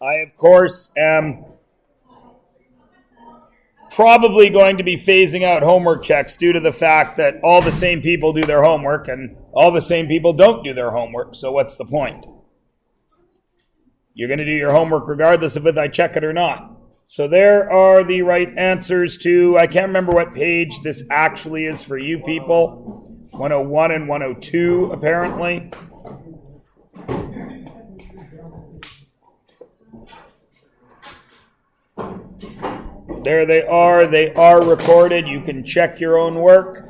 I, of course, am probably going to be phasing out homework checks due to the fact that all the same people do their homework and all the same people don't do their homework. So what's the point? You're going to do your homework regardless of whether I check it or not. So there are the right answers to, I can't remember what page this actually is for you people. 101 and 102, apparently. There they are. They are recorded. You can check your own work.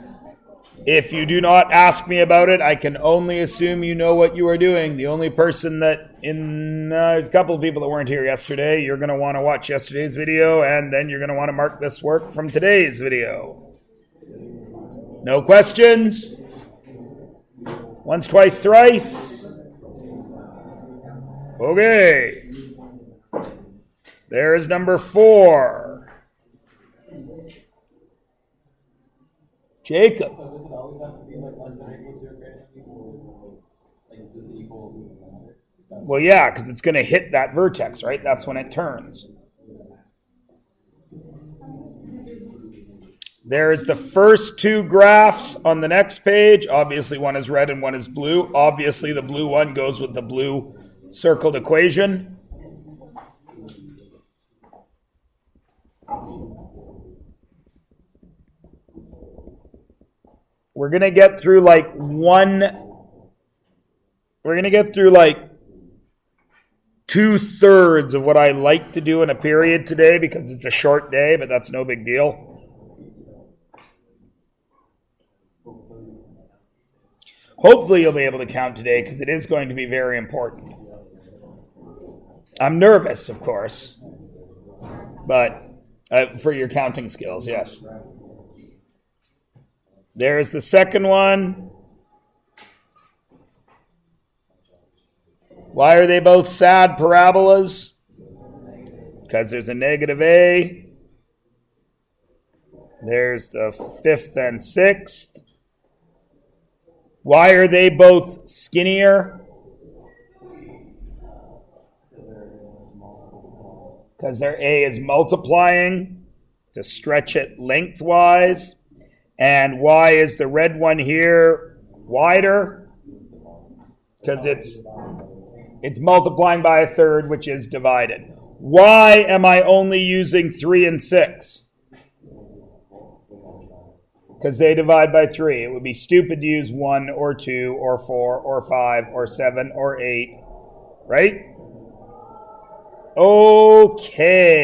If you do not ask me about it, I can only assume you know what you are doing. The only person that there's a couple of people that weren't here yesterday. You're going to want to watch yesterday's video, and then you're going to want to mark this work from today's video. No questions? Once, twice, thrice? Okay. There is number 4. Jacob. So does it always have to be like less than or equal to a greater than equal? Like, does the equal matter? Well, yeah, because it's going to hit that vertex, right? That's when it turns. There's the first 2 graphs on the next page. Obviously, one is red and one is blue. Obviously, the blue one goes with the blue circled equation. We're going to get through like 2/3 of what I like to do in a period today because it's a short day, but that's no big deal. Hopefully you'll be able to count today because it is going to be very important. I'm nervous, of course, but for your counting skills, yes. There's the second one. Why are they both sad parabolas? Because there's a negative a. There's the 5th and 6th. Why are they both skinnier? Because their a is multiplying to stretch it lengthwise. And why is the red one here wider? Because it's multiplying by 1/3, which is divided. Why am I only using 3 and 6? Because they divide by 3. It would be stupid to use 1 or 2 or 4 or 5 or 7 or 8, right? Okay.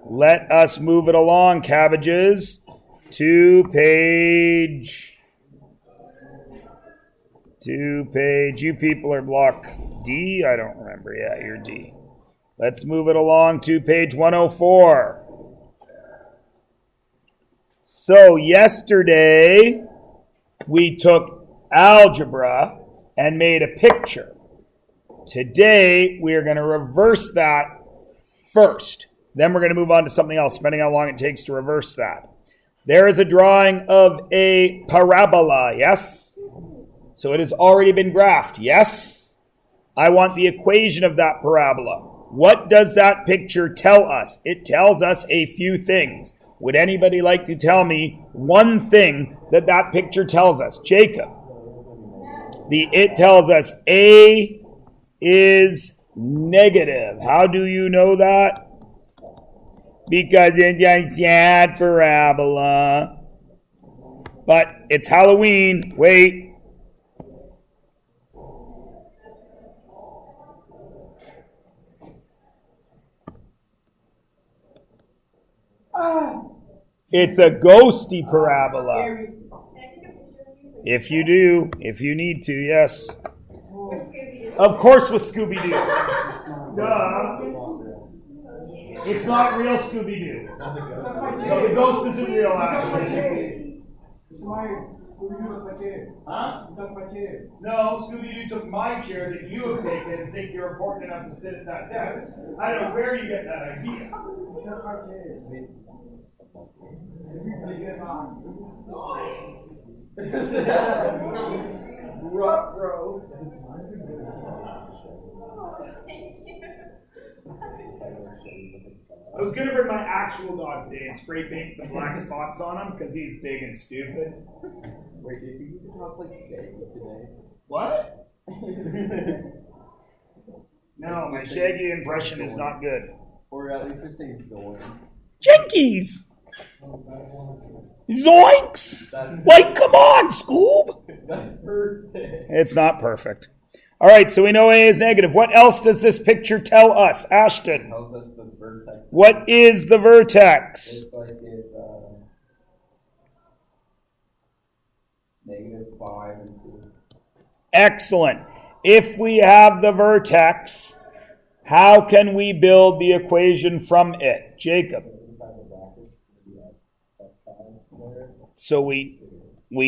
Let us move it along, cabbages, to page. You people are block D? I don't remember. Yeah, you're D. Let's move it along to page 104. So yesterday, we took algebra and made a picture. Today, we are going to reverse that first. Then we're going to move on to something else, depending how long it takes to reverse that. There is a drawing of a parabola, yes? So it has already been graphed, yes? I want the equation of that parabola. What does that picture tell us? It tells us a few things. Would anybody like to tell me one thing that picture tells us? Jacob. It tells us A is negative. How do you know that? Because it's a sad parabola. But it's Halloween. Wait. It's a ghosty parabola. If you do, if you need to, yes. Of course with Scooby-Doo. Duh. It's not real Scooby-Doo. No, the ghost isn't real, actually. Huh? No, Scooby-Doo took my chair that you have taken and think you're important enough to sit at that desk. I don't know where you get that idea. I was going to bring my actual dog today and spray paint some black spots on him because he's big and stupid. Wait, did you talk like Shaggy today? What? No, my Shaggy impression is not good. Or at least just saying Zoin. Jinkies! Zoinks! Like, come on, Scoob! That's perfect. It's not perfect. All right, so we know A is negative. What else does this picture tell us, Ashton? It tells us the vertex. What is the vertex? It's like it's -5 and 2. Excellent. If we have the vertex, how can we build the equation from it? Jacob. Inside the brackets, that's 5 squared. So we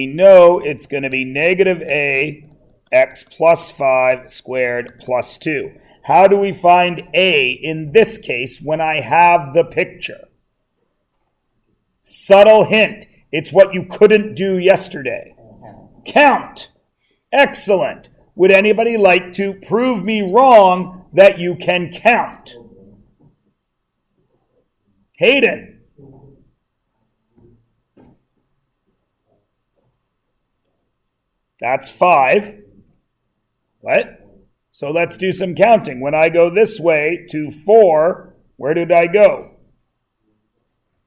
know it's going to be negative A x plus 5 squared plus 2. How do we find A in this case when I have the picture? Subtle hint. It's what you couldn't do yesterday. Count. Excellent. Would anybody like to prove me wrong that you can count? Hayden. That's 5. What? So let's do some counting. When I go this way to 4, where did I go?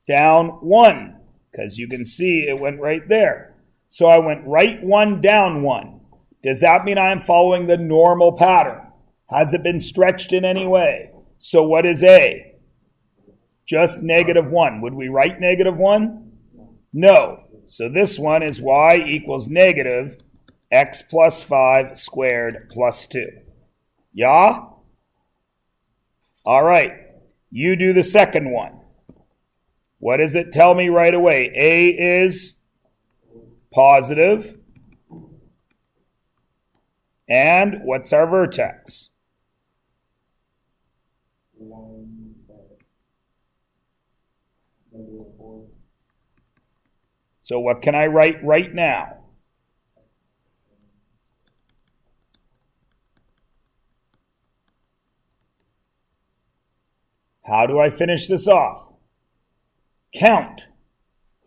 Down 1, because you can see it went right there. So I went right 1, down 1. Does that mean I am following the normal pattern? Has it been stretched in any way? So what is A? Just -1. Would we write -1? No. So this one is y equals negative x plus 5 squared plus 2. Yeah? All right. You do the second one. What does it tell me right away? A is positive. And what's our vertex? So what can I write right now? How do I finish this off? Count.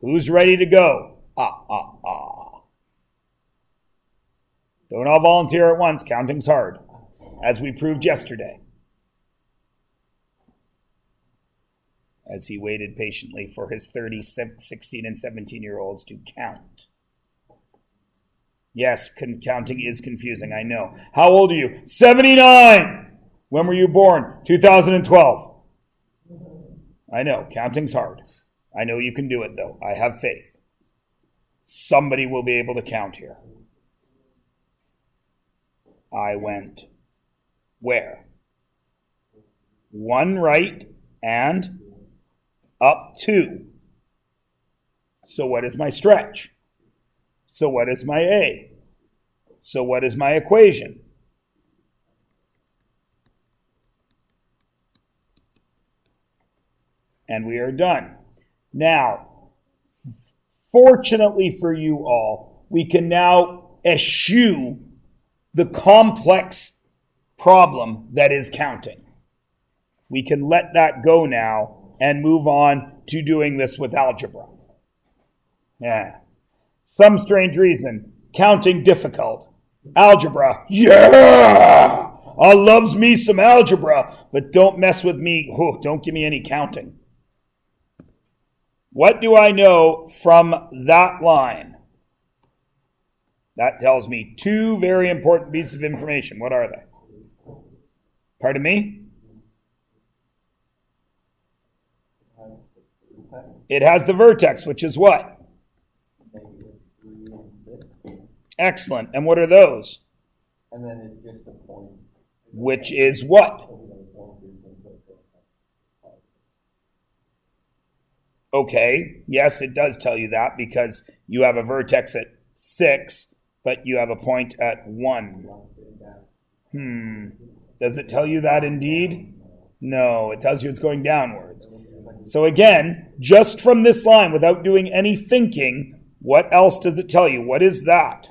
Who's ready to go? Don't all volunteer at once. Counting's hard, as we proved yesterday. As he waited patiently for his 30, 16, and 17-year-olds to count. Yes, counting is confusing, I know. How old are you? 79! When were you born? 2012. I know, counting's hard. I know you can do it, though. I have faith. Somebody will be able to count here. I went where? 1 right and up 2. So what is my stretch? So what is my A? So what is my equation? And we are done. Now, fortunately for you all, we can now eschew the complex problem that is counting. We can let that go now and move on to doing this with algebra. Yeah. Some strange reason, counting difficult. Algebra, yeah! I loves me some algebra, but don't mess with me. Oh, don't give me any counting. What do I know from that line? That tells me 2 very important pieces of information. What are they? Pardon me? It has the vertex, which is what? Excellent. And what are those? And then it's just a point. Which is what? Okay, yes, it does tell you that because you have a vertex at 6, but you have a point at 1. Does it tell you that indeed? No, it tells you it's going downwards. So again, just from this line, without doing any thinking, what else does it tell you? What is that?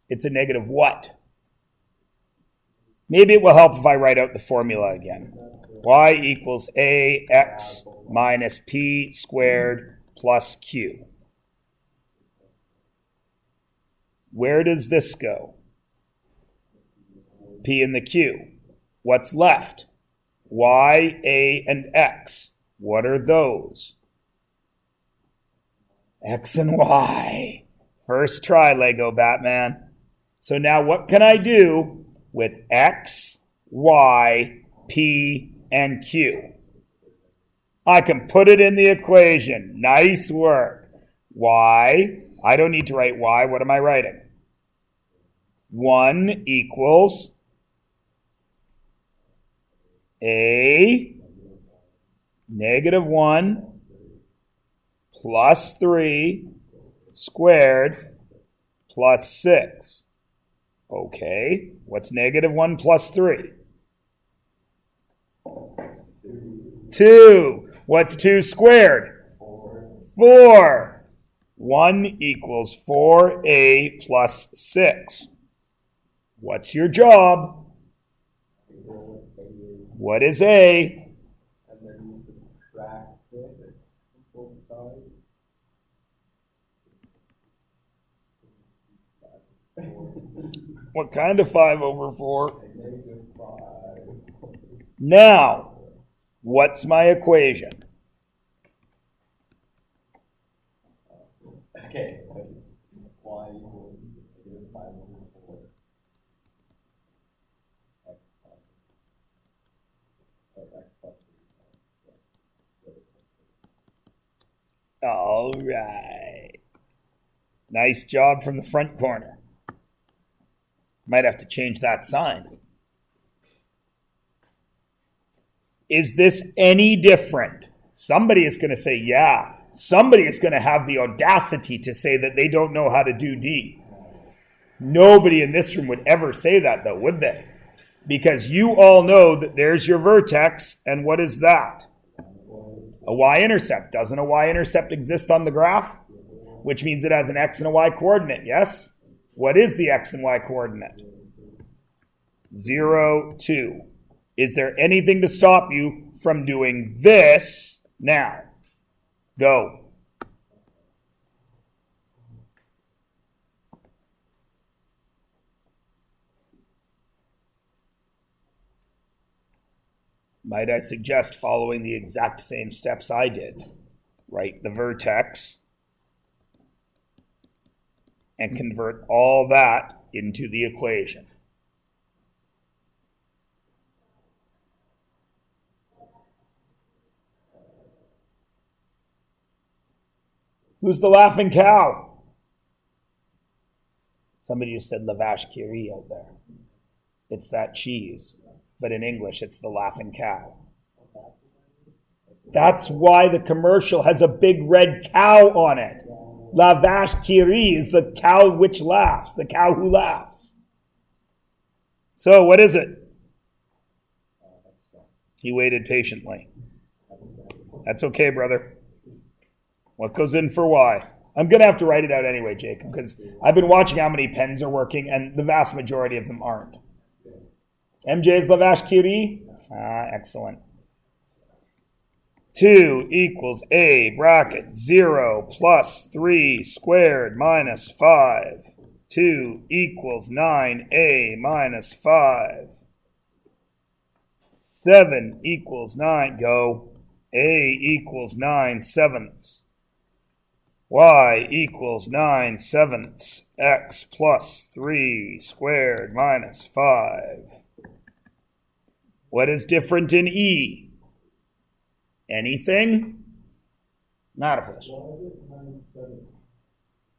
It's a negative what? Maybe it will help if I write out the formula again. Y equals AX minus P squared plus Q. Where does this go? P and the Q. What's left? Y, A, and X. What are those? X and Y. First try, Lego Batman. So now what can I do with X, Y, P, and Q? I can put it in the equation. Nice work. Y, I don't need to write Y. What am I writing? 1 equals A negative 1 plus 3 squared plus 6. Okay, what's negative 1 plus 3? 2. What's 2 squared? 4. 1 equals 4A plus 6. What's your job? What is A? And then you subtract 6 from both sides. What kind of 5 over 4? Negative 5. Now, what's my equation? Okay, y equals negative 5 over 4. X plus 3. All right. Nice job from the front corner. Might have to change that sign. Is this any different? Somebody is going to say, yeah. Somebody is going to have the audacity to say that they don't know how to do D. Nobody in this room would ever say that, though, would they? Because you all know that there's your vertex, and what is that? A y-intercept. Doesn't a y-intercept exist on the graph? Which means it has an x and a y coordinate, yes? What is the x and y coordinate? 0, 2. Is there anything to stop you from doing this now? Go. Might I suggest following the exact same steps I did? Write the vertex and convert all that into the equation. Who's the laughing cow? Somebody just said lavash kiri out there. It's that cheese, but in English it's the laughing cow. That's why the commercial has a big red cow on it. Lavash kiri is the cow which laughs, the cow who laughs. So what is it? He waited patiently. That's okay, brother. What goes in for Y? I'm going to have to write it out anyway, Jacob, because I've been watching how many pens are working, and the vast majority of them aren't. MJ's lavash kiri? Excellent. 2 equals A bracket 0 plus 3 squared minus 5. 2 equals 9A minus 5. 7 equals 9. Go. A equals 9 sevenths. Y equals 9 sevenths. X plus 3 squared minus 5. What is different in E? Anything? Not a push.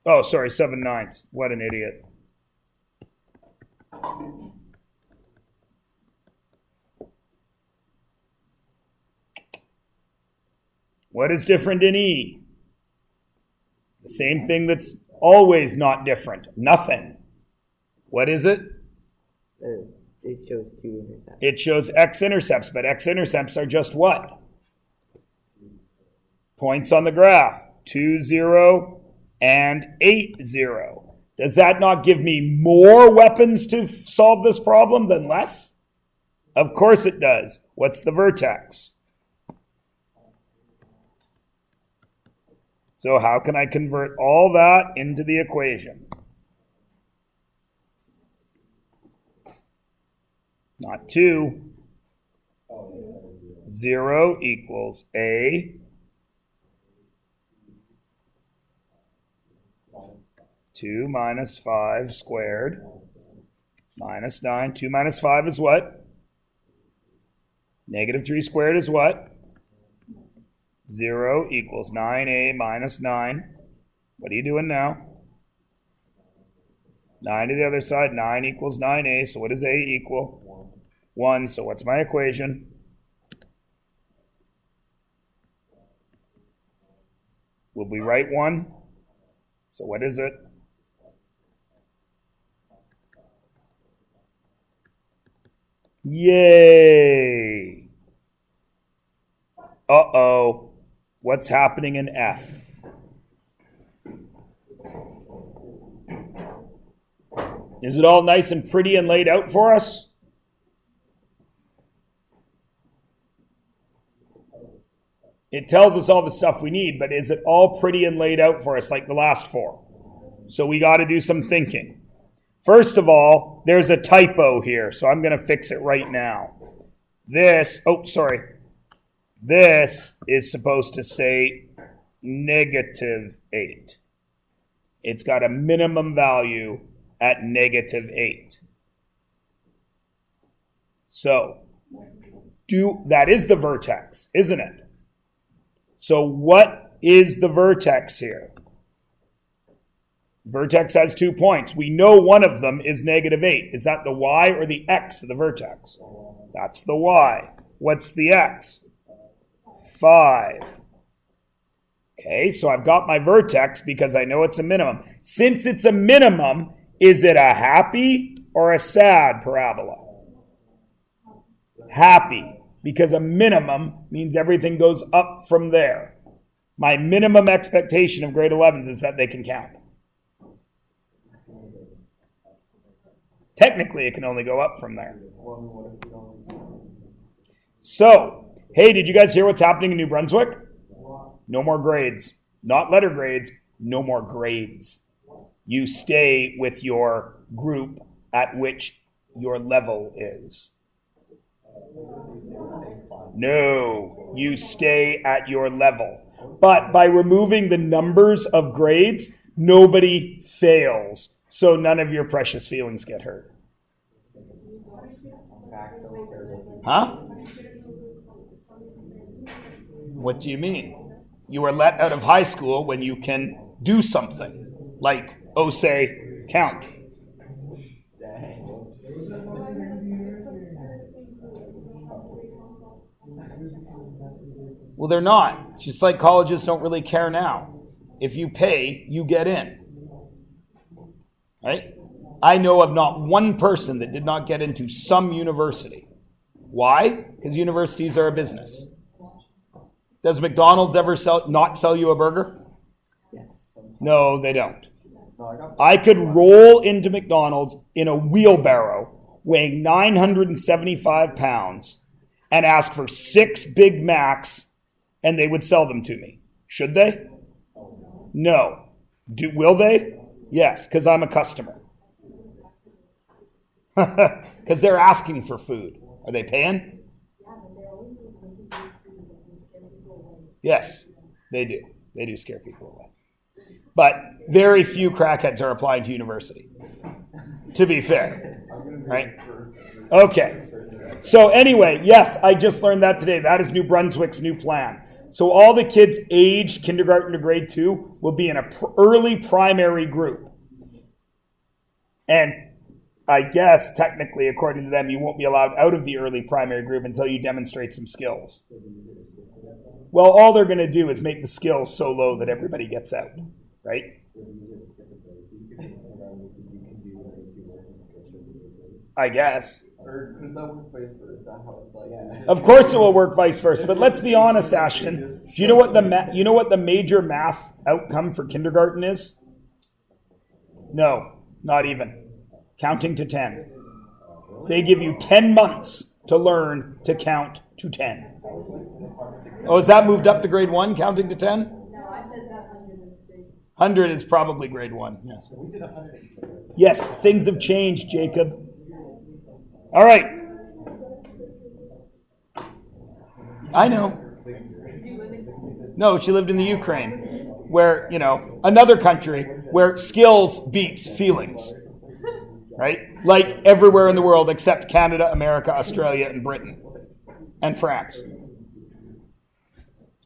Oh, sorry, 7/9. What an idiot. What is different in E? The same thing that's always not different. Nothing. What is it? It shows 2 intercepts. It shows x-intercepts, but x-intercepts are just what? Points on the graph. 2, 0, and 8, 0. Does that not give me more weapons to solve this problem than less? Of course it does. What's the vertex? So how can I convert all that into the equation? Not 2. 0 equals a 2 minus 5 squared minus 9. 2 minus 5 is what? Negative 3 squared is what? 0 equals 9a minus 9. What are you doing now? 9 to the other side. 9 equals 9a. So what does a equal? 1. So what's my equation? Will we write 1? So what is it? Yay! Uh-oh. What's happening in F? Is it all nice and pretty and laid out for us? It tells us all the stuff we need, but is it all pretty and laid out for us like the last 4? So we got to do some thinking. First of all, there's a typo here, so I'm going to fix it right now. This is supposed to say negative 8. It's got a minimum value at negative 8. So, that is the vertex, isn't it? So what is the vertex here? Vertex has 2 points. We know one of them is negative 8. Is that the y or the x of the vertex? That's the y. What's the x? 5. Okay, so I've got my vertex because I know it's a minimum. Since it's a minimum, is it a happy or a sad parabola? Happy, because a minimum means everything goes up from there. My minimum expectation of grade 11s is that they can count. Technically, it can only go up from there. So, hey, did you guys hear what's happening in New Brunswick? No more grades. Not letter grades, no more grades. You stay with your group at which your level is. No, you stay at your level. But by removing the numbers of grades, nobody fails. So none of your precious feelings get hurt. Huh? What do you mean? You are let out of high school when you can do something, like, say, count. Well, they're not. Just like colleges don't really care now. If you pay, you get in. Right? I know of not one person that did not get into some university. Why? Because universities are a business. Does McDonald's ever not sell you a burger? Yes. No, they don't. I could roll into McDonald's in a wheelbarrow weighing 975 pounds and ask for 6 Big Macs, and they would sell them to me. Should they? No. Will they? Yes, because I'm a customer. Because they're asking for food. Are they paying? Yes, they do. They do scare people away. But very few crackheads are applying to university, to be fair. Right? Okay. So anyway, yes, I just learned that today. That is New Brunswick's new plan. So all the kids aged kindergarten to grade 2 will be in an early primary group. And I guess, technically, according to them, you won't be allowed out of the early primary group until you demonstrate some skills. Well, all they're going to do is make the skills so low that everybody gets out, right? I guess. Or could that work vice versa? How it's like, Of course it will work vice versa, but let's be honest, Ashton. Do you know what the major math outcome for kindergarten is? No, not even. Counting to 10. They give you 10 months to learn to count to 10. Oh, is that moved up to grade 1, counting to 10? No, I said that 100 is grade 100 is probably grade 1, yes. Yes, things have changed, Jacob. All right. I know. No, she lived in the Ukraine, where, another country where skills beats feelings, right? Like everywhere in the world except Canada, America, Australia, and Britain, and France.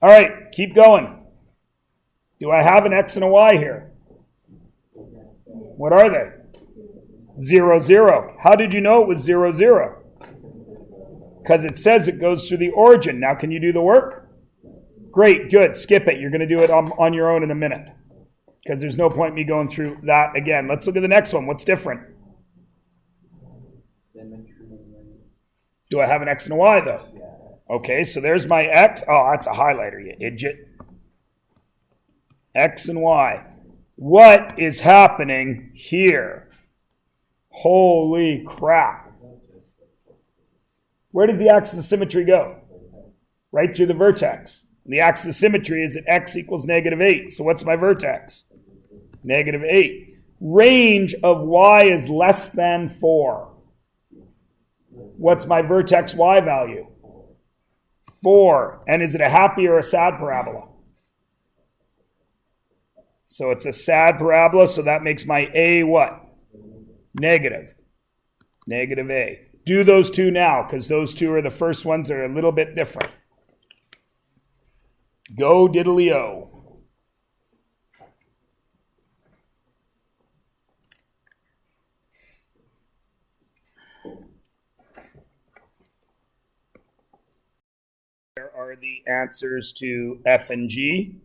All right, keep going. Do I have an X and a Y here? What are they? 0, 0. How did you know it was 0, 0? Because it says it goes through the origin. Now, can you do the work? Great, good. Skip it. You're going to do it on your own in a minute. Because there's no point me going through that again. Let's look at the next one. What's different? Do I have an X and a Y, though? Okay, so there's my X. Oh, that's a highlighter, you idiot. X and Y. What is happening here? Holy crap. Where does the axis of symmetry go? Right through the vertex. The axis of symmetry is at x equals -8. So what's my vertex? -8. Range of y is less than 4. What's my vertex y value? 4. And is it a happy or a sad parabola? So it's a sad parabola, so that makes my a what? Negative. -a. Do those two now, because those two are the first ones that are a little bit different. Go diddly-o. There are the answers to F and G.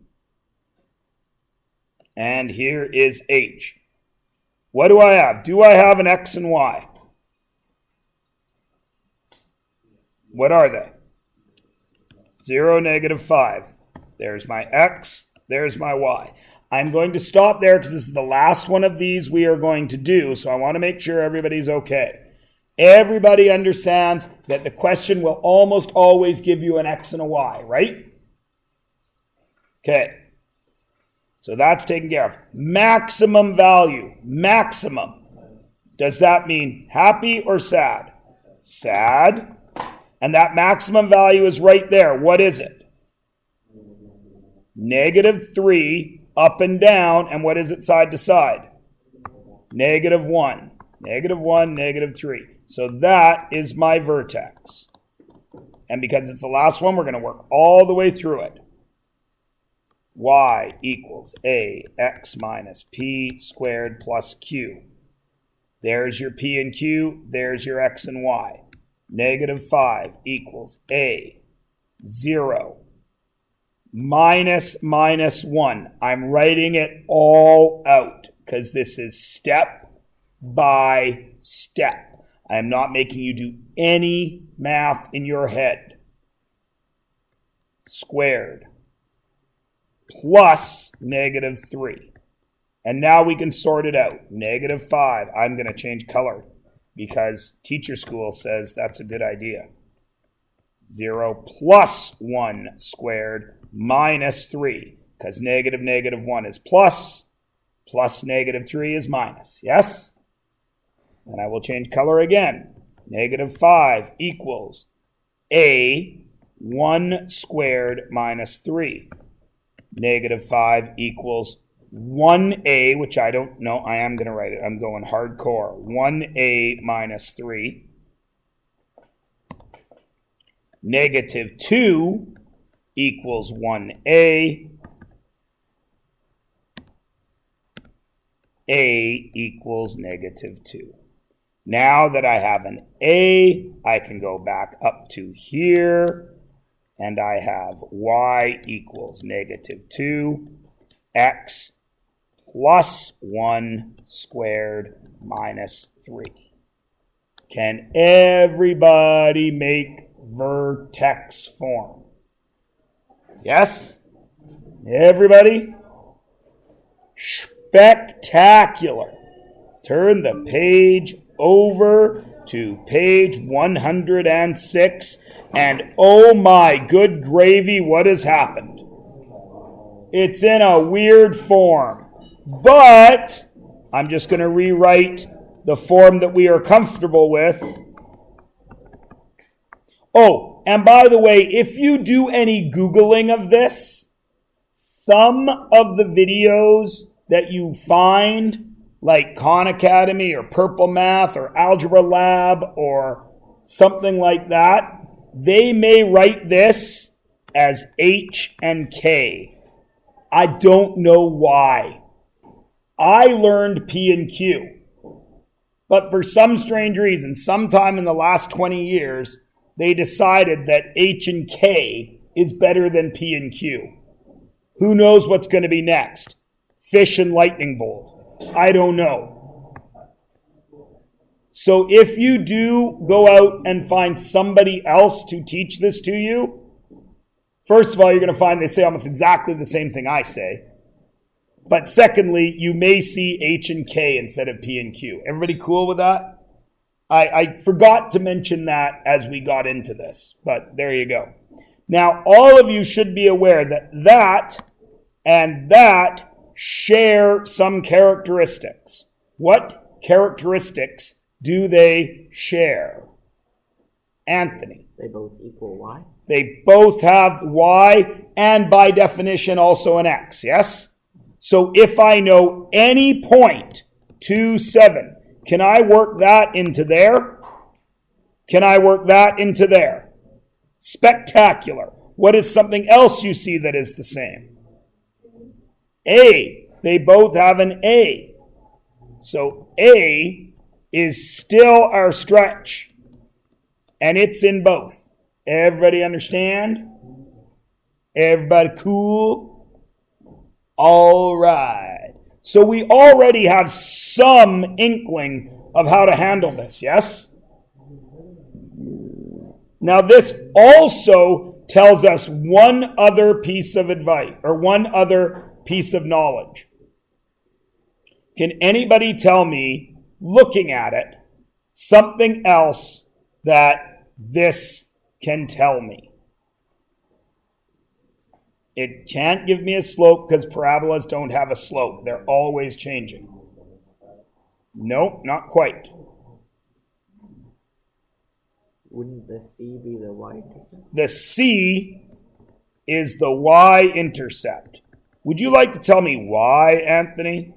And here is H. What do I have? Do I have an X and Y? What are they? 0, -5. There's my X. There's my Y. I'm going to stop there because this is the last one of these we are going to do, so I want to make sure everybody's okay. Everybody understands that the question will almost always give you an X and a Y, right? Okay. So that's taken care of. Maximum value. Maximum. Does that mean happy or sad? Sad. And that maximum value is right there. What is it? -3 up and down. And what is it side to side? -1. -1, -3. So that is my vertex. And because it's the last one, we're going to work all the way through it. Y equals ax minus p squared plus q. There's your p and q. There's your x and y. -5 equals a 0 minus 1. I'm writing it all out because this is step by step. I am not making you do any math in your head. Squared plus -3. And now we can sort it out. -5. I'm going to change color because teacher school says that's a good idea. 0 plus 1 squared minus 3. Because -1 is plus -3 is minus. Yes? And I will change color again. -5 equals a 1 squared minus 3. -5 equals 1a, which I don't know. I am going to write it. I'm going hardcore. 1a minus 3. -2 equals 1a. A equals -2. Now that I have an a, I can go back up to here, and I have y equals -2, x plus 1 squared minus 3. Can everybody make vertex form? Yes? Everybody? Spectacular. Turn the page over to page 106. And oh my good gravy, what has happened? It's in a weird form. But I'm just going to rewrite the form that we are comfortable with. Oh, and by the way, if you do any Googling of this, some of the videos that you find, like Khan Academy or Purple Math or Algebra Lab or something like that, they may write this as H and K. I don't know why. I learned P and Q. But for some strange reason, sometime in the last 20 years, they decided that H and K is better than P and Q. Who knows what's going to be next? Fish and lightning bolt. I don't know. So if you do go out and find somebody else to teach this to you, first of all, you're going to find they say almost exactly the same thing I say. But secondly, you may see H and K instead of P and Q. Everybody cool with that? I forgot to mention that as we got into this, but there you go. Now, all of you should be aware that that and that share some characteristics. What characteristics do they share? Anthony. They both equal y. They both have y and by definition also an x, yes? So if I know any point 2, 7, can I work that into there? Can I work that into there? Spectacular. What is something else you see that is the same? A. They both have an A. So A is still our stretch. And it's in both. Everybody understand? Everybody cool? All right. So we already have some inkling of how to handle this, yes? Now this also tells us one other piece of advice, or one other piece of knowledge. Can anybody tell me, looking at it, something else that this can tell me? It can't give me a slope because parabolas don't have a slope. They're always changing. Nope, not quite. Wouldn't the C be the y-intercept? The C is the y-intercept. Would you like to tell me why, Anthony?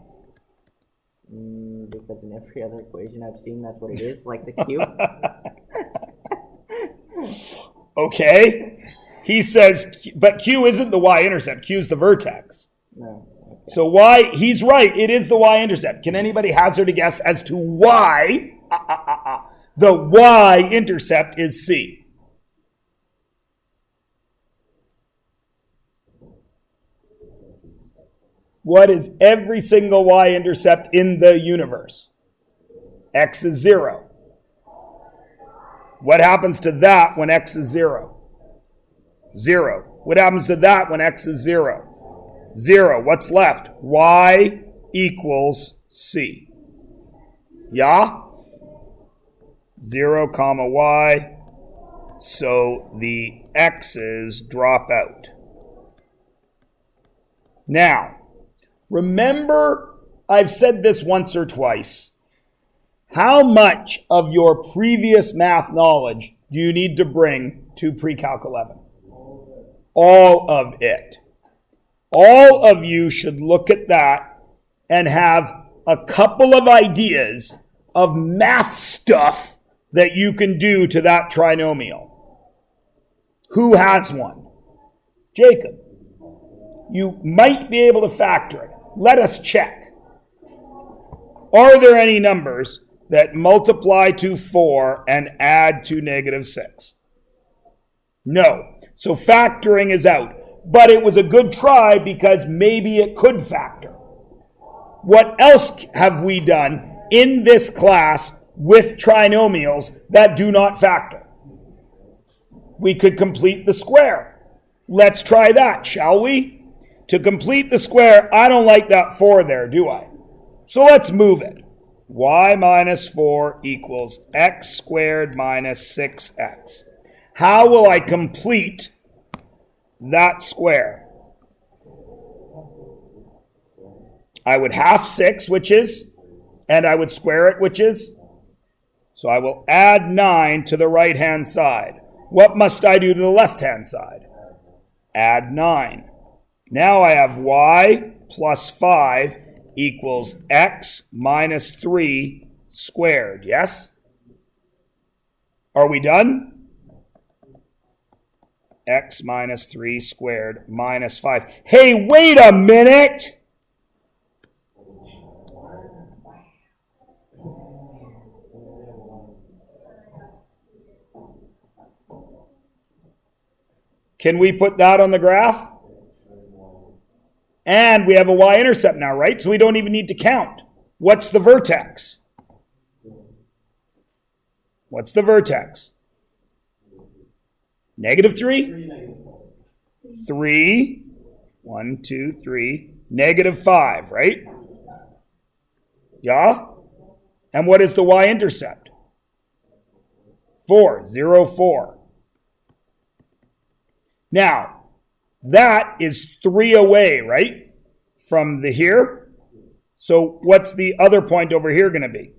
Because in every other equation I've seen, that's what it is, like the Q. Okay. He says, but Q isn't the y-intercept. Q is the vertex. No. Okay. So why? He's right. It is the y-intercept. Can anybody hazard a guess as to why the y-intercept is C? What is every single y-intercept in the universe? X is 0. What happens to that when x is 0? 0. What happens to that when x is 0? 0. What's left? Y equals C. Yeah? 0 comma y. So the x's drop out. Now, remember, I've said this once or twice. How much of your previous math knowledge do you need to bring to Pre-Calc 11? All of it. All of you should look at that and have a couple of ideas of math stuff that you can do to that trinomial. Who has one? Jacob. You might be able to factor it. Let us check. Are there any numbers that multiply to 4 and add to -6? No. So factoring is out. But it was a good try because maybe it could factor. What else have we done in this class with trinomials that do not factor? We could complete the square. Let's try that, shall we? To complete the square, I don't like that 4 there, do I? So let's move it. y minus 4 equals x squared minus 6x. How will I complete that square? I would half 6, which is, and I would square it, which is. So I will add 9 to the right-hand side. What must I do to the left-hand side? Add 9. Now I have y plus 5 equals x minus 3 squared. Yes? Are we done? X minus 3 squared minus 5. Hey, wait a minute! Can we put that on the graph? And we have a y-intercept now, right? So we don't even need to count. What's the vertex? What's the vertex? Negative 3? 3. 1, 2, 3. Negative 5, right? Yeah? And what is the y-intercept? 4. 0, 4. Now, that is 3 away, right? From the here. So what's the other point over here going to be?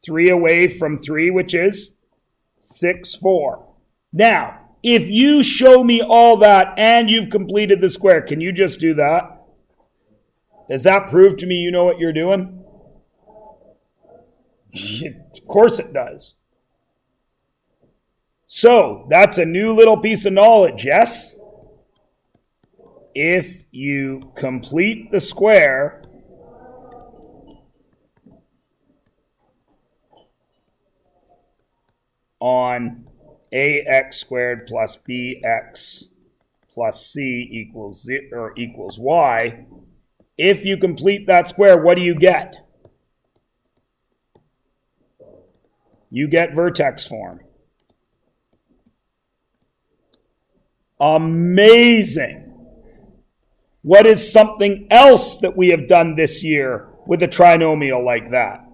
3 away from 3, which is 6, 4. Now, if you show me all that and you've completed the square, can you just do that? Does that prove to me you know what you're doing? Of course it does. So, that's a new little piece of knowledge, yes? If you complete the square, on ax squared plus bx plus c equals y, if you complete that square, what do you get? You get vertex form. Amazing. What is something else that we have done this year with a trinomial like that?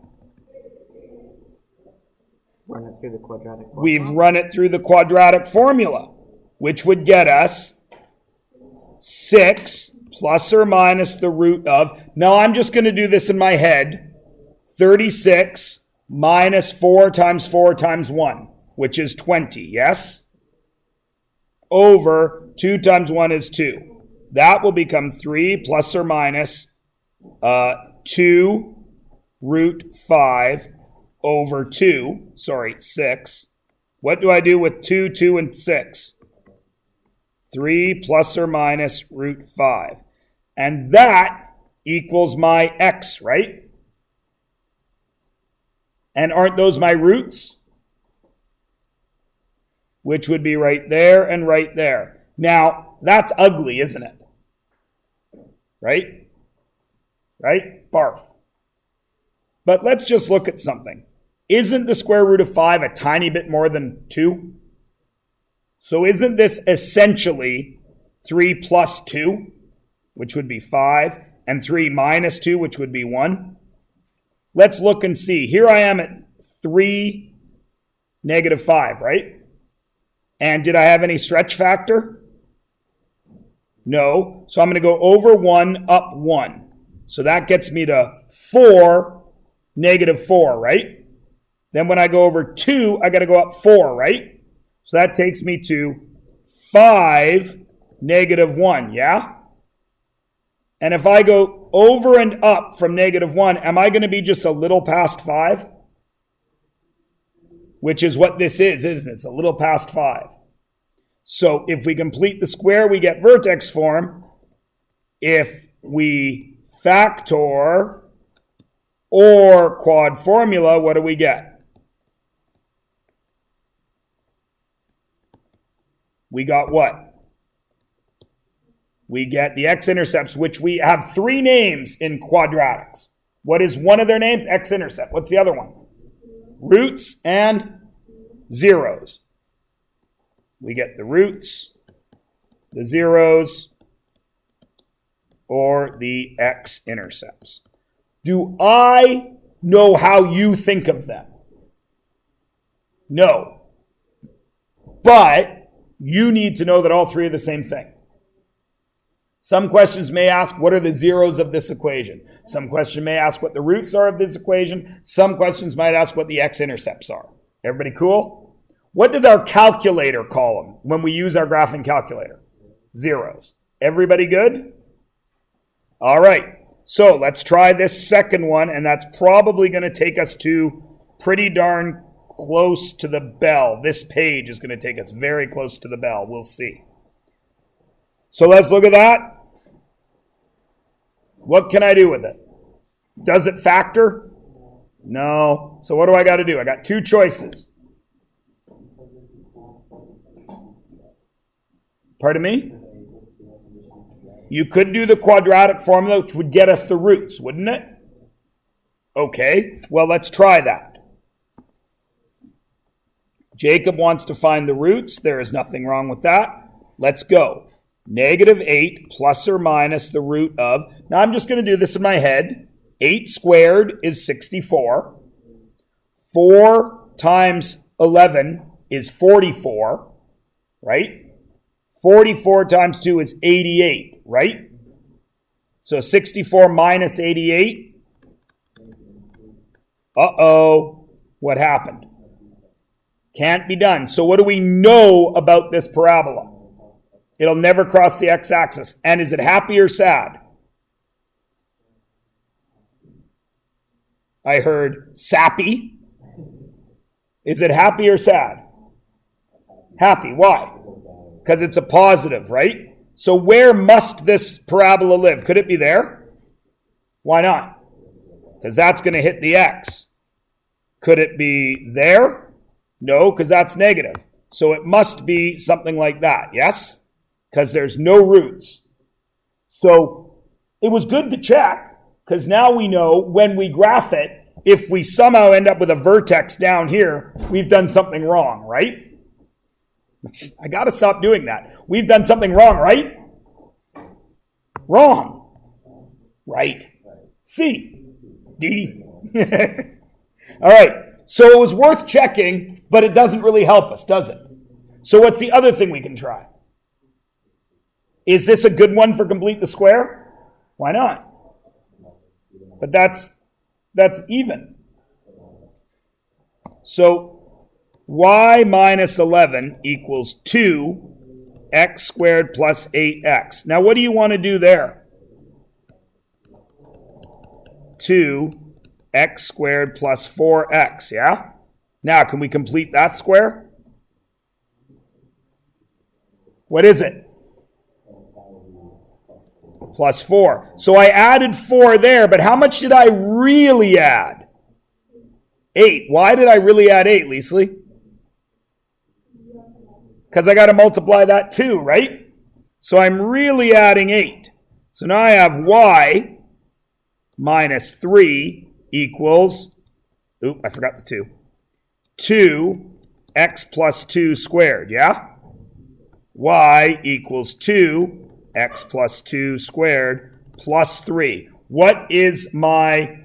Run it through the quadratic formula. We've run it through the quadratic formula, which would get us 6 plus or minus the root of, now I'm just going to do this in my head, 36 minus 4 times 4 times 1, which is 20, yes? Over 2 times 1 is 2. That will become 3 plus or minus 2 root 5 over 6. What do I do with 2, 2, and 6? 3 plus or minus root 5. And that equals my x, right? And aren't those my roots? Which would be right there and right there. Now, that's ugly, isn't it? Right? Right? Barf. But let's just look at something. Isn't the square root of 5 a tiny bit more than 2? So isn't this essentially 3 plus 2, which would be 5, and 3 minus 2, which would be 1? Let's look and see. Here I am at 3, negative 5, right? And did I have any stretch factor? No. So I'm going to go over 1, up 1. So that gets me to 4, negative 4, right? Then when I go over 2, I got to go up 4, right? So that takes me to 5, negative 1, yeah? And if I go over and up from negative 1, am I going to be just a little past 5? Which is what this is, isn't it? It's a little past 5. So if we complete the square, we get vertex form. If we factor or quad formula, what do we get? We got what? We get the x-intercepts, which we have 3 names in quadratics. What is one of their names? X-intercept. What's the other one? Roots and zeros. We get the roots, the zeros, or the x-intercepts. Do I know how you think of them. No. But you need to know that all three are the same thing. Some questions may ask, what are the zeros of this equation? Some question may ask what the roots are of this equation. Some questions might ask what the x-intercepts are. Everybody cool? What does our calculator call them when we use our graphing calculator? Zeros. Everybody good? All right. So let's try this second one, and that's probably going to take us to pretty darn close to the bell. This page is going to take us very close to the bell. We'll see. So let's look at that. What can I do with it? Does it factor? No. So what do I got to do? I got two choices. Pardon me? You could do the quadratic formula, which would get us the roots, wouldn't it? Okay, well, let's try that. Jacob wants to find the roots. There is nothing wrong with that. Let's go. -8 plus or minus the root of, now I'm just going to do this in my head. 8 squared is 64. 4 times 11 is 44, right? 44 times 2 is 88, right? So 64 minus 88. Uh-oh, what happened? Can't be done. So what do we know about this parabola? It'll never cross the x-axis. And is it happy or sad? I heard sappy. Is it happy or sad? Happy. Why? Because it's a positive, right? So where must this parabola live? Could it be there? Why not? Because that's going to hit the x. Could it be there? No, because that's negative. So it must be something like that, yes? Because there's no roots. So it was good to check, because now we know when we graph it, if we somehow end up with a vertex down here, we've done something wrong, right? I got to stop doing that. We've done something wrong, right? Wrong. Right. C. D. All right. So it was worth checking, but it doesn't really help us, does it? So what's the other thing we can try? Is this a good one for complete the square? Why not? But that's even. So y minus 11 equals 2x squared plus 8x. Now what do you want to do there? 2x squared plus 4x, yeah? Now can we complete that square? What is it? Plus 4. So I added 4 there, but how much did I really add? 8. Why did I really add 8, Leasley? Because I got to multiply that too, right? So I'm really adding 8. So now I have y minus 3 equals, I forgot the 2. 2x plus 2 squared, yeah? Y equals 2x plus 2 squared plus 3. What is my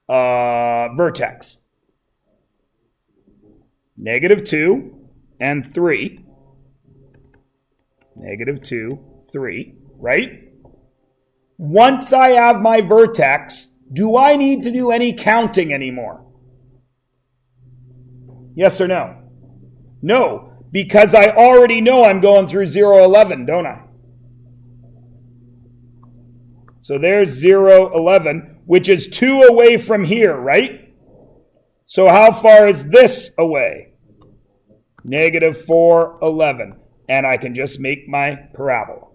vertex? -2 and 3. -2, 3, right? Once I have my vertex, do I need to do any counting anymore? Yes or no? No. Because I already know I'm going through 0, 11, don't I? So there's 0, 11, which is 2 away from here, right? So how far is this away? -4, 11. And I can just make my parabola.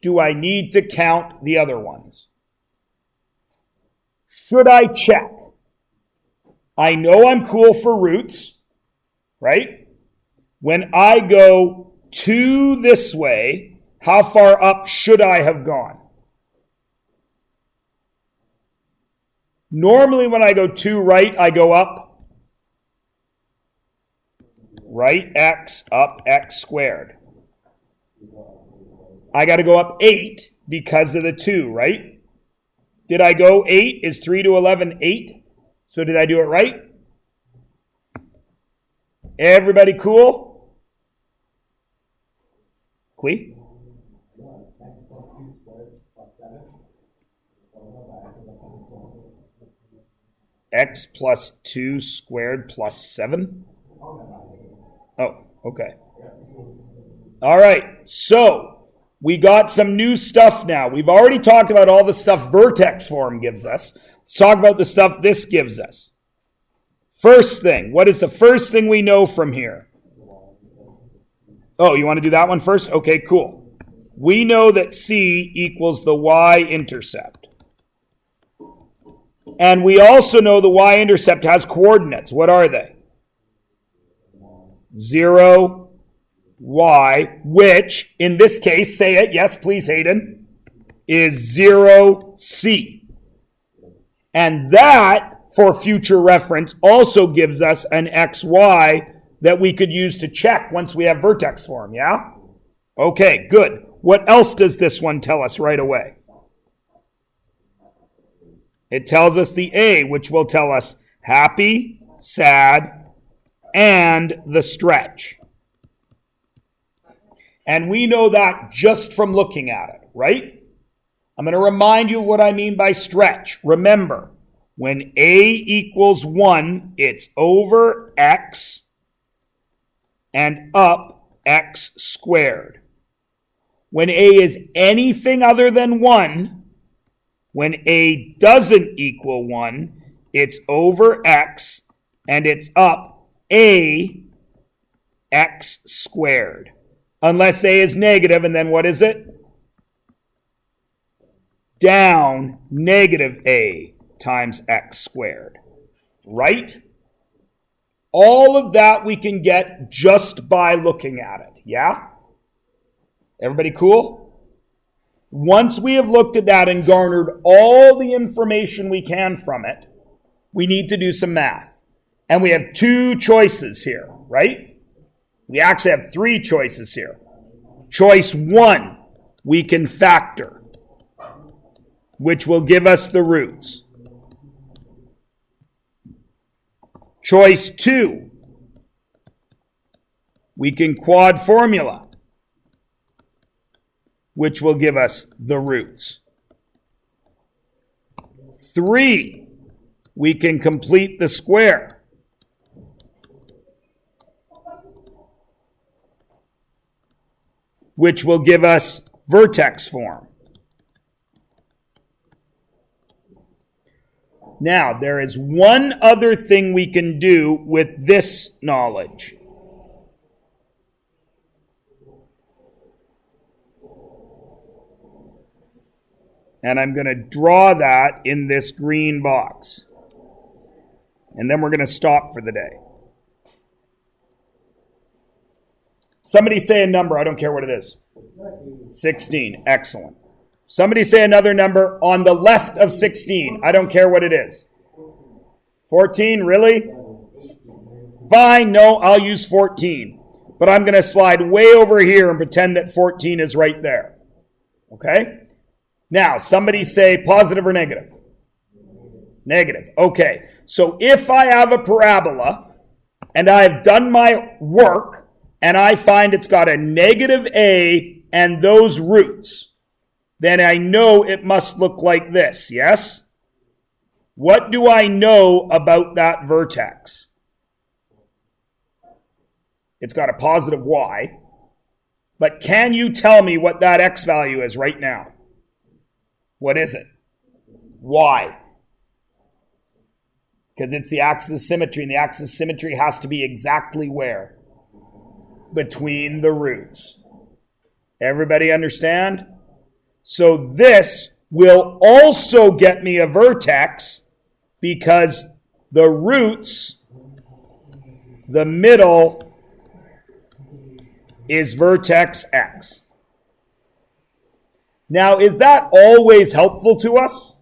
Do I need to count the other ones? Should I check? I know I'm cool for roots, right? When I go 2 this way, how far up should I have gone? Normally when I go 2 right, I go up. Right x up x squared. I got to go up 8 because of the 2, right? Did I go 8? Is 3 to 11 8? So did I do it right? Everybody cool? Qui? X plus 2 squared plus 7? Oh, okay. All right, so we got some new stuff now. We've already talked about all the stuff vertex form gives us. Let's talk about the stuff this gives us. First thing, what is the first thing we know from here? Oh, you want to do that one first? Okay, cool. We know that C equals the y-intercept. And we also know the y-intercept has coordinates. What are they? 0, y, which, in this case, say it, yes, please, Hayden, is 0, c. And that, for future reference, also gives us an xy that we could use to check once we have vertex form, yeah? Okay, good. What else does this one tell us right away? It tells us the A, which will tell us happy, sad, and the stretch. And we know that just from looking at it, right? I'm going to remind you of what I mean by stretch. Remember, when A equals 1, it's over x and up x squared. When A is anything other than 1, when A doesn't equal 1, it's over x and it's up a x squared. Unless A is negative, and then what is it? Down negative A times x squared. Right? All of that we can get just by looking at it. Yeah? Everybody cool? Once we have looked at that and garnered all the information we can from it, we need to do some math. And we have 2 choices here, right? We actually have 3 choices here. Choice 1, we can factor, which will give us the roots. Choice 2, we can quad formula, which will give us the roots. 3, we can complete the square, which will give us vertex form. Now, there is one other thing we can do with this knowledge. And I'm going to draw that in this green box. And then we're going to stop for the day. Somebody say a number. I don't care what it is. 16. Excellent. Somebody say another number on the left of 16. I don't care what it is. 14? Really? Fine. No, I'll use 14. But I'm going to slide way over here and pretend that 14 is right there. Okay? Now, somebody say positive or negative? Negative. Okay. So if I have a parabola and I've done my work and I find it's got a negative a and those roots, then I know it must look like this, yes? What do I know about that vertex? It's got a positive y. But can you tell me what that x value is right now? What is it? Y. Because it's the axis of symmetry, and the axis of symmetry has to be exactly where? Between the roots. Everybody understand? So this will also get me a vertex because the roots, the middle, is vertex x. Now, is that always helpful to us?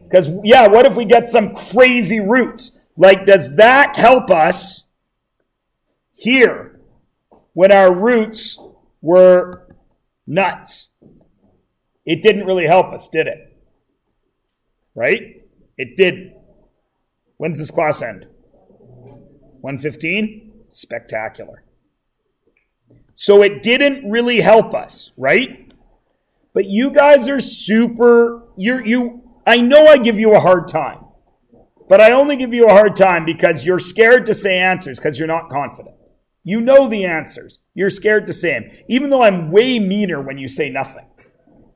Because, yeah, what if we get some crazy roots? Like, does that help us here when our roots were nuts? It didn't really help us, did it? right? It didn't. When's this class end? 1:15? Spectacular. So it didn't really help us, right? But you guys are super, I know I give you a hard time, but I only give you a hard time because you're scared to say answers because you're not confident. You know the answers. You're scared to say them, even though I'm way meaner when you say nothing.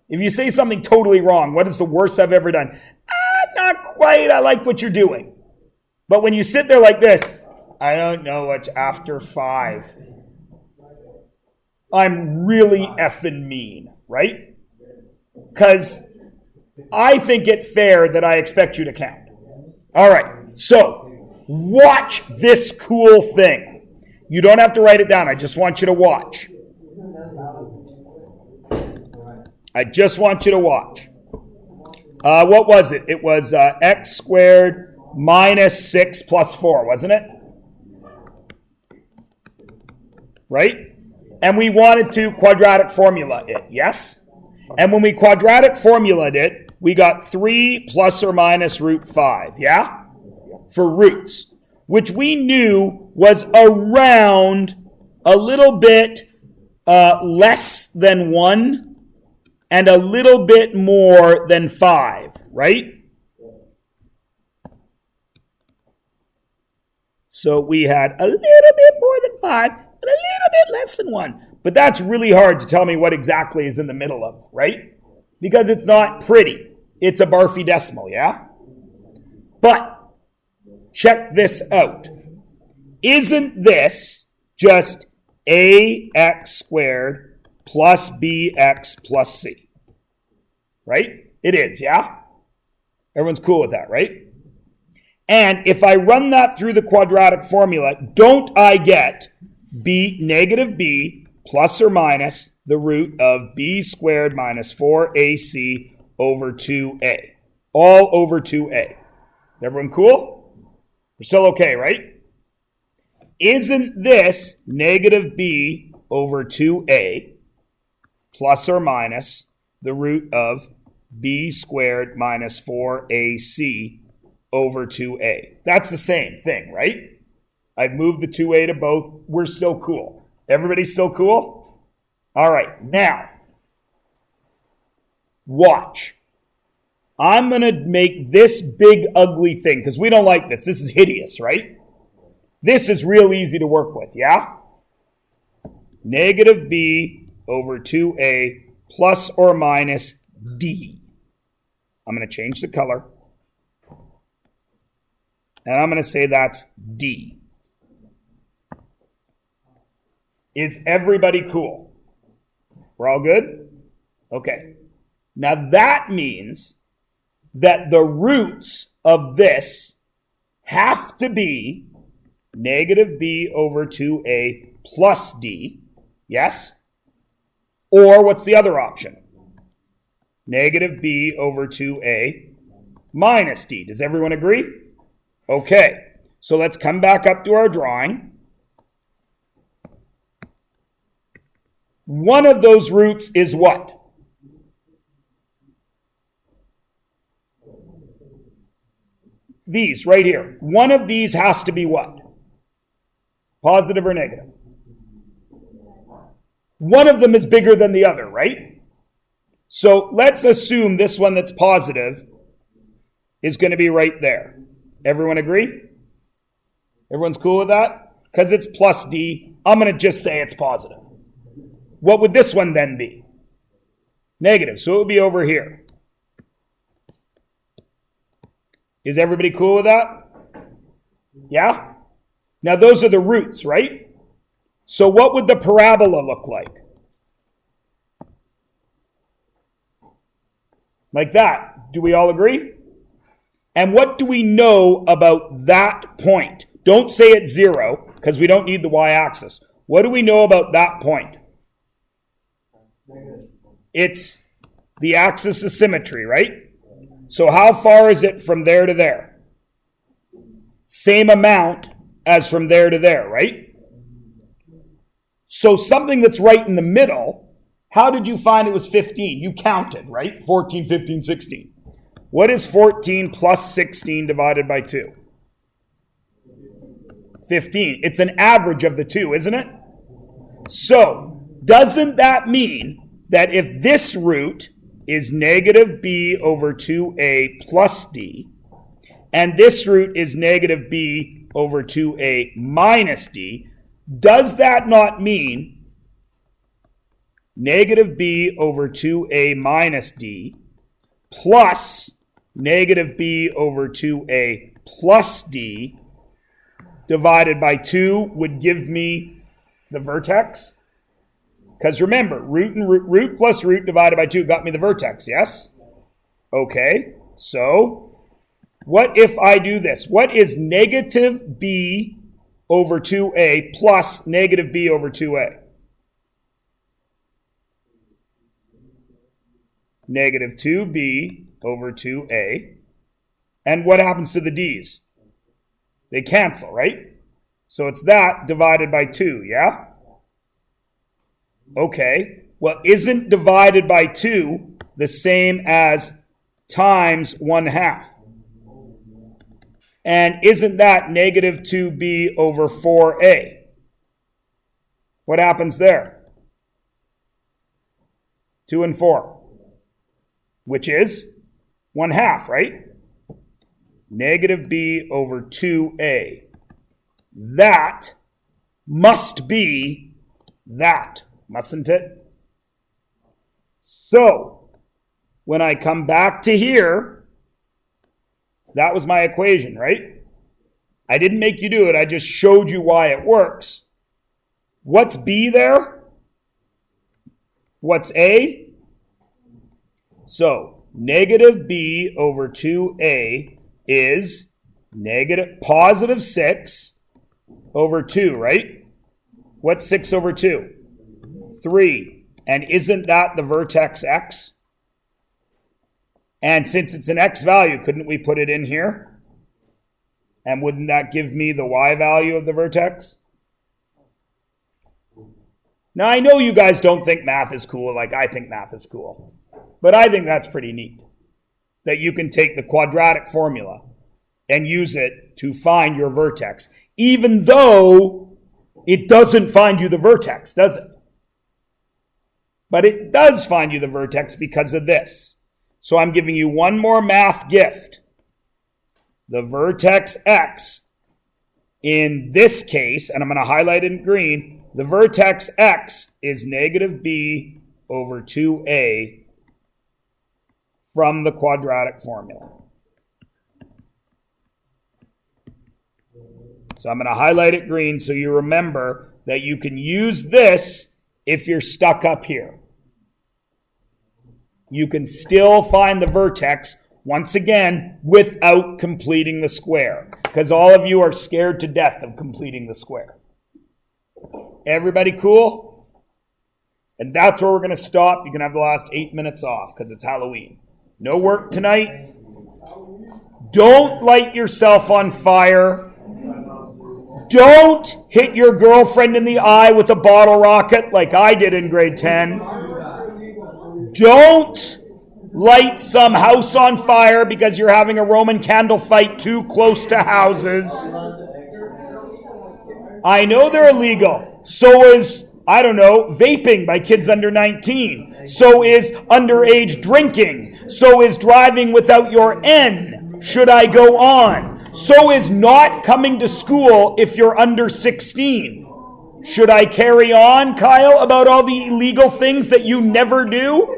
If you say something totally wrong, what is the worst I've ever done? Not quite. I like what you're doing. But when you sit there like this, I don't know what's after 5. I'm really effing mean, right? Because I think it fair that I expect you to count. All right, so watch this cool thing. You don't have to write it down. I just want you to watch. I just want you to watch. What was it? It was x squared minus 6 plus 4, wasn't it? Right? And we wanted to quadratic formula it, yes? And when we quadratic formulaed it, we got 3 plus or minus root 5, yeah? For roots, which we knew was around a little bit less than 1 and a little bit more than 5, right? So we had a little bit more than 5 and a little bit less than 1. But that's really hard to tell me what exactly is in the middle of, right? Because it's not pretty. It's a barfy decimal, yeah? But check this out. Isn't this just ax squared plus bx plus c? Right? It is, yeah? Everyone's cool with that, right? And if I run that through the quadratic formula, don't I get negative b plus or minus the root of b squared minus 4ac over 2a. All over 2a. Everyone cool? We're still okay, right? Isn't this negative b over 2a plus or minus the root of b squared minus 4ac over 2a? That's the same thing, right? I've moved the 2a to both. We're still cool. Everybody still cool? All right, now, watch. I'm going to make this big ugly thing, because we don't like this. This is hideous, right? This is real easy to work with, yeah? Negative b over 2a plus or minus d. I'm going to change the color. And I'm going to say that's d. Is everybody cool? We're all good? Okay. Now that means that the roots of this have to be negative b over 2a plus d. Yes? Or what's the other option? Negative b over 2a minus d. Does everyone agree? Okay. So let's come back up to our drawing. One of those roots is what? These right here. One of these has to be what? Positive or negative? One of them is bigger than the other, right? So let's assume this one that's positive is going to be right there. Everyone agree? Everyone's cool with that? Because it's plus d, I'm going to just say it's positive. What would this one then be? Negative, so it would be over here. Is everybody cool with that? Yeah? Now those are the roots, right? So what would the parabola look like? Like that. Do we all agree? And what do we know about that point? Don't say it's 0, because we don't need the y-axis. What do we know about that point? It's the axis of symmetry, right? So how far is it from there to there? Same amount as from there to there, right? So something that's right in the middle, how did you find it was 15? You counted, right? 14, 15, 16. What is 14 plus 16 divided by 2? 15. It's an average of the two, isn't it? So, doesn't that mean that if this root is negative b over 2a plus d, and this root is negative b over 2a minus d, does that not mean negative b over 2a minus d plus negative b over 2a plus d divided by 2 would give me the vertex? Because remember, root plus root divided by 2 got me the vertex, yes? Okay, so what if I do this? What is negative b over 2a plus negative b over 2a? Negative 2b over 2a. And what happens to the d's? They cancel, right? So it's that divided by 2, yeah? Okay, well, isn't divided by 2 the same as times 1/2? And isn't that negative 2b over 4a? What happens there? 2 and 4, which is 1/2, right? Negative b over 2a. That must be that, mustn't it? So, when I come back to here, that was my equation, right? I didn't make you do it, I just showed you why it works. What's b there? What's a? So, negative b over 2a is positive 6 over 2, right? What's 6 over 2? 3. And isn't that the vertex x? And since it's an x value, couldn't we put it in here? And wouldn't that give me the y value of the vertex? Now, I know you guys don't think math is cool like I think math is cool. But I think that's pretty neat. That you can take the quadratic formula and use it to find your vertex, even though it doesn't find you the vertex, does it? But it does find you the vertex because of this. So I'm giving you one more math gift. The vertex x, in this case, and I'm going to highlight it in green, the vertex x is negative b over 2a from the quadratic formula. So I'm going to highlight it green so you remember that you can use this if you're stuck up here. You can still find the vertex, once again, without completing the square. Because all of you are scared to death of completing the square. Everybody cool? And that's where we're going to stop. You can have the last 8 minutes off because it's Halloween. No work tonight. Don't light yourself on fire. Don't hit your girlfriend in the eye with a bottle rocket like I did in grade 10. Don't light some house on fire because you're having a Roman candle fight too close to houses. I know they're illegal. So is, I don't know, vaping by kids under 19. So is underage drinking. So is driving without your N. Should I go on? So is not coming to school if you're under 16. Should I carry on, Kyle, about all the illegal things that you never do?